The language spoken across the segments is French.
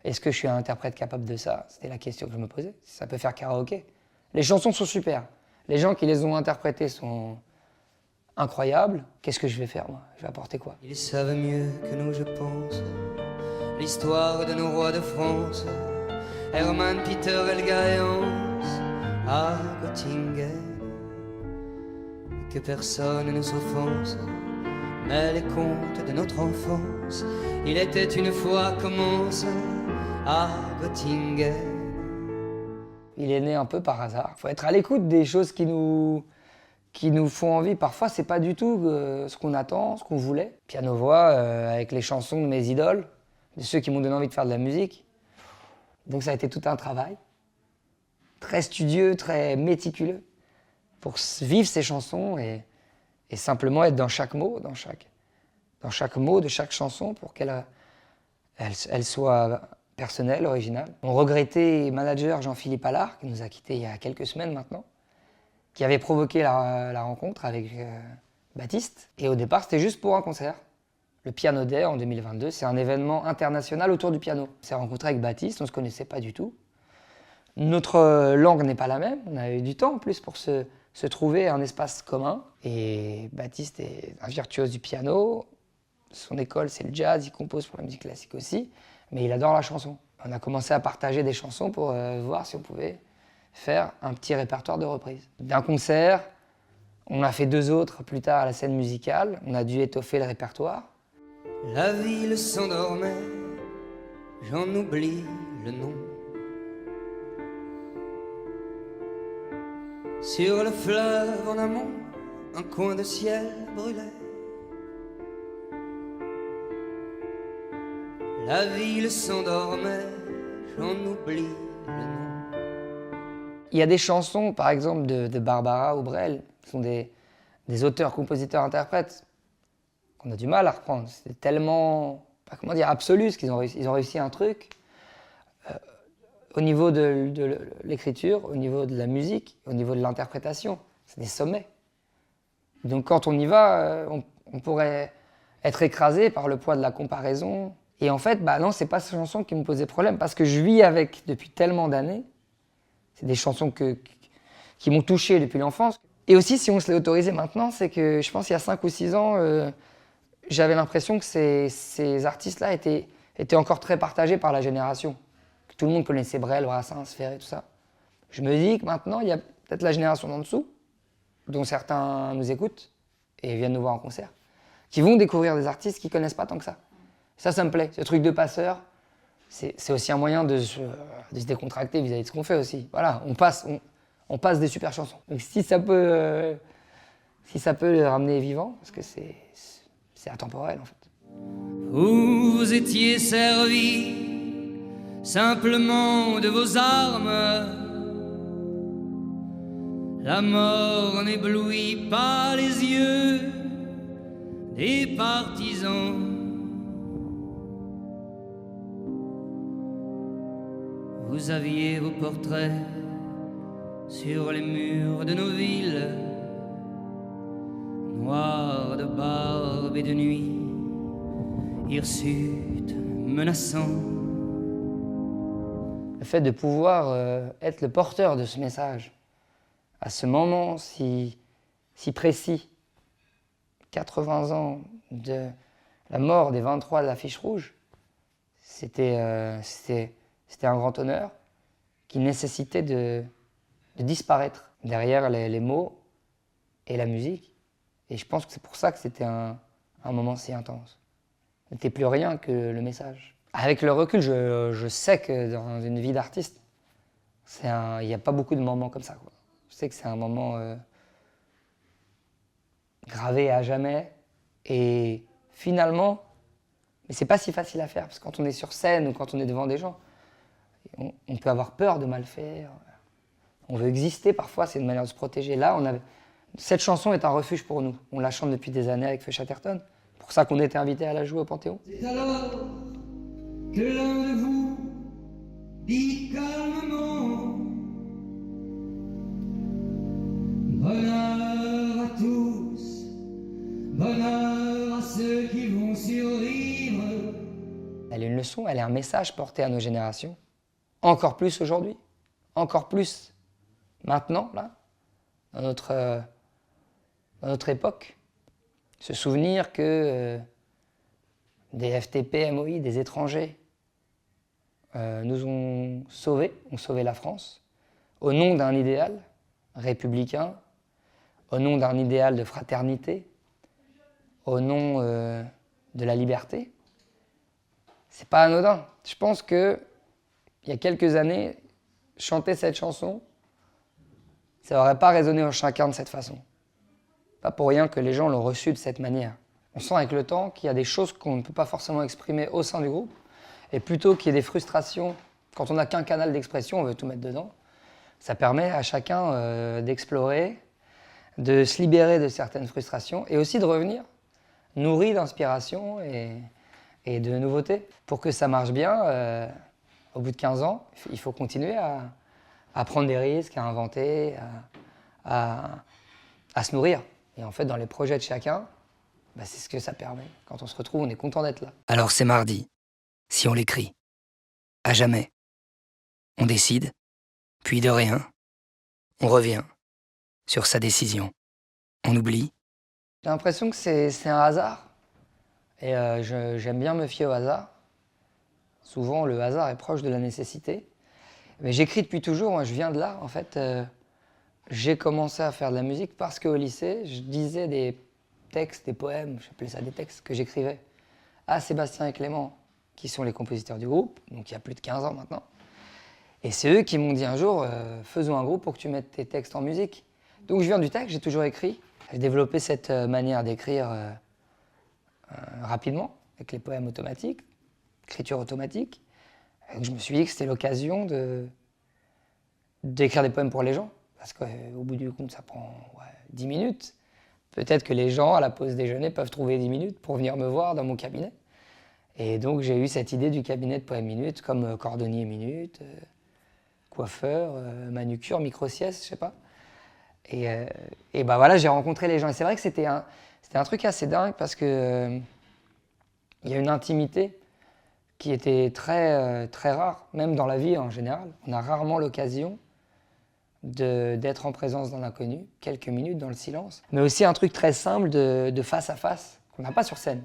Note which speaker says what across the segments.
Speaker 1: Est-ce que je suis un interprète capable de ça? C'était la question que je me posais. Ça peut faire karaoké. Les chansons sont super. Les gens qui les ont interprétées sont incroyables. Qu'est-ce que je vais faire, moi? Je vais apporter quoi?
Speaker 2: Ils savent mieux que nous, je pense, l'histoire de nos rois de France, Hermann, Peter, Elga et Hans, à Göttingen. Que personne ne s'offense, mais les contes de notre enfance, il était une fois commence à Göttingen.
Speaker 1: Il est né un peu par hasard. Il faut être à l'écoute des choses qui nous font envie. Parfois, c'est pas du tout ce qu'on attend, ce qu'on voulait. Piano-voix, avec les chansons de mes idoles, de ceux qui m'ont donné envie de faire de la musique. Donc ça a été tout un travail, très studieux, très méticuleux, pour vivre ces chansons et simplement être dans chaque mot, dans chaque mot de chaque chanson pour qu'elle soit personnelle, originale. Mon regretté manager Jean-Philippe Allard, qui nous a quittés il y a quelques semaines maintenant, qui avait provoqué la rencontre avec Baptiste. Et au départ, c'était juste pour un concert. Le Piano Day en 2022, c'est un événement international autour du piano. On s'est rencontré avec Baptiste, on ne se connaissait pas du tout. Notre langue n'est pas la même, on a eu du temps en plus pour se trouver un espace commun. Et Baptiste est un virtuose du piano, son école c'est le jazz, il compose pour la musique classique aussi, mais il adore la chanson. On a commencé à partager des chansons pour voir si on pouvait faire un petit répertoire de reprises. D'un concert, on a fait 2 autres plus tard à la scène musicale, on a dû étoffer le répertoire.
Speaker 2: La ville s'endormait, j'en oublie le nom. Sur le fleuve en amont, un coin de ciel brûlait. La ville s'endormait, j'en oublie le nom.
Speaker 1: Il y a des chansons, par exemple, de Barbara ou Brel, qui sont des auteurs, compositeurs, interprètes, qu'on a du mal à reprendre. C'est tellement, comment dire, absolu ce qu'ils ont réussi. Ils ont réussi un truc au niveau de l'écriture, au niveau de la musique, au niveau de l'interprétation. C'est des sommets. Donc quand on y va, on pourrait être écrasé par le poids de la comparaison. Et en fait, non, c'est pas ces chansons qui me posaient problème, parce que je vis avec depuis tellement d'années. C'est des chansons qui m'ont touché depuis l'enfance. Et aussi, si on se l'est autorisé maintenant, c'est que je pense qu'il y a 5 ou 6 ans, j'avais l'impression que ces artistes-là étaient encore très partagés par la génération. Que tout le monde connaissait Brel, Brassens, Ferré, tout ça. Je me dis que maintenant, il y a peut-être la génération d'en dessous, dont certains nous écoutent et viennent nous voir en concert, qui vont découvrir des artistes qu'ils ne connaissent pas tant que ça. Ça me plaît. Ce truc de passeur, c'est aussi un moyen de se décontracter vis-à-vis de ce qu'on fait aussi. Voilà, on passe des super chansons. Donc si ça peut les ramener vivants, parce que c'est atemporel en fait.
Speaker 2: Vous étiez servis simplement de vos armes. La mort n'éblouit pas les yeux des partisans. Vous aviez vos portraits sur les murs de nos villes, noirs de barbe et de nuit, hirsutes menaçants.
Speaker 1: Le fait de pouvoir être le porteur de ce message, à ce moment si précis, 80 ans de la mort des 23 de l'Affiche Rouge, c'était un grand honneur qui nécessitait de disparaître derrière les mots et la musique. Et je pense que c'est pour ça que c'était un moment si intense. Ce n'était plus rien que le message. Avec le recul, je sais que dans une vie d'artiste, il n'y a pas beaucoup de moments comme ça, quoi. Je sais que c'est un moment gravé à jamais. Et finalement, mais c'est pas si facile à faire, parce que quand on est sur scène ou quand on est devant des gens, on peut avoir peur de mal faire. On veut exister parfois, c'est une manière de se protéger. Là, cette chanson est un refuge pour nous. On la chante depuis des années avec Feu Chatterton. C'est pour ça qu'on était invité à la jouer au Panthéon.
Speaker 2: C'est alors que l'un de vous dit calmement: bonheur à tous, bonheur à ceux qui vont survivre.
Speaker 1: Elle est une leçon, elle est un message porté à nos générations. Encore plus aujourd'hui, encore plus maintenant, là, dans notre époque. Se souvenir que des FTP, MOI, des étrangers, nous ont sauvé la France, au nom d'un idéal républicain, au nom d'un idéal de fraternité, au nom de la liberté. C'est pas anodin. Je pense que il y a quelques années, chanter cette chanson, ça n'aurait pas résonné en chacun de cette façon. Pas pour rien que les gens l'ont reçu de cette manière. On sent avec le temps qu'il y a des choses qu'on ne peut pas forcément exprimer au sein du groupe, et plutôt qu'il y ait des frustrations, quand on n'a qu'un canal d'expression, on veut tout mettre dedans, ça permet à chacun d'explorer, de se libérer de certaines frustrations, et aussi de revenir nourri d'inspiration et de nouveautés. Pour que ça marche bien, au bout de 15 ans, il faut continuer à prendre des risques, à inventer, à se nourrir. Et en fait, dans les projets de chacun, bah, c'est ce que ça permet. Quand on se retrouve, on est content d'être là.
Speaker 3: Alors c'est mardi, si on l'écrit. À jamais. On décide, puis de rien, on revient sur sa décision. On oublie.
Speaker 1: J'ai l'impression que c'est un hasard. Et j'aime bien me fier au hasard. Souvent, le hasard est proche de la nécessité. Mais j'écris depuis toujours, moi je viens de là. En fait, j'ai commencé à faire de la musique parce qu'au lycée, je disais des textes, des poèmes, j'appelais ça des textes, que j'écrivais à Sébastien et Clément, qui sont les compositeurs du groupe, donc il y a plus de 15 ans maintenant. Et c'est eux qui m'ont dit un jour, faisons un groupe pour que tu mettes tes textes en musique. Donc je viens du texte, j'ai toujours écrit. J'ai développé cette manière d'écrire rapidement, avec les poèmes automatiques, écriture automatique. Et je me suis dit que c'était l'occasion d'écrire des poèmes pour les gens. Parce qu'au bout du compte, ça prend 10 minutes. Peut-être que les gens, à la pause déjeuner, peuvent trouver 10 minutes pour venir me voir dans mon cabinet. Et donc j'ai eu cette idée du cabinet de poèmes minutes, comme cordonnier minute, coiffeur, manucure, micro-sieste, je sais pas. Et bah voilà, j'ai rencontré les gens. Et c'est vrai que c'était un truc assez dingue parce que il y a une intimité qui était très rare, même dans la vie en général. On a rarement l'occasion d'être en présence d'un inconnu, quelques minutes dans le silence. Mais aussi un truc très simple de face à face, qu'on n'a pas sur scène.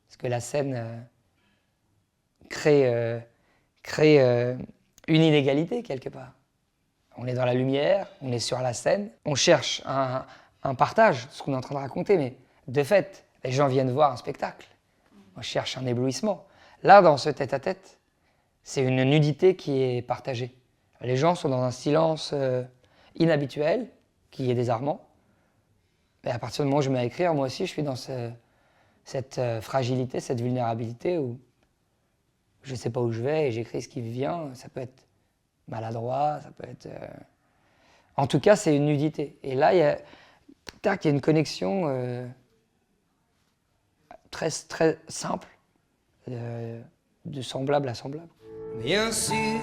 Speaker 1: Parce que la scène crée une inégalité quelque part. On est dans la lumière, on est sur la scène, on cherche un partage, ce qu'on est en train de raconter, mais de fait, les gens viennent voir un spectacle. On cherche un éblouissement. Là, dans ce tête-à-tête, c'est une nudité qui est partagée. Les gens sont dans un silence inhabituel, qui est désarmant. Et à partir du moment où je me mets à écrire, moi aussi, je suis dans cette fragilité, cette vulnérabilité où je ne sais pas où je vais et j'écris ce qui vient. Ça peut être maladroit, ça peut être... En tout cas, c'est une nudité. Et là, il y a une connexion très simple, de semblable à semblable.
Speaker 2: Bien sûr,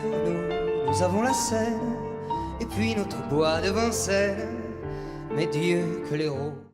Speaker 2: nous avons la Seine, et puis notre bois de Vincennes, mais Dieu que les roses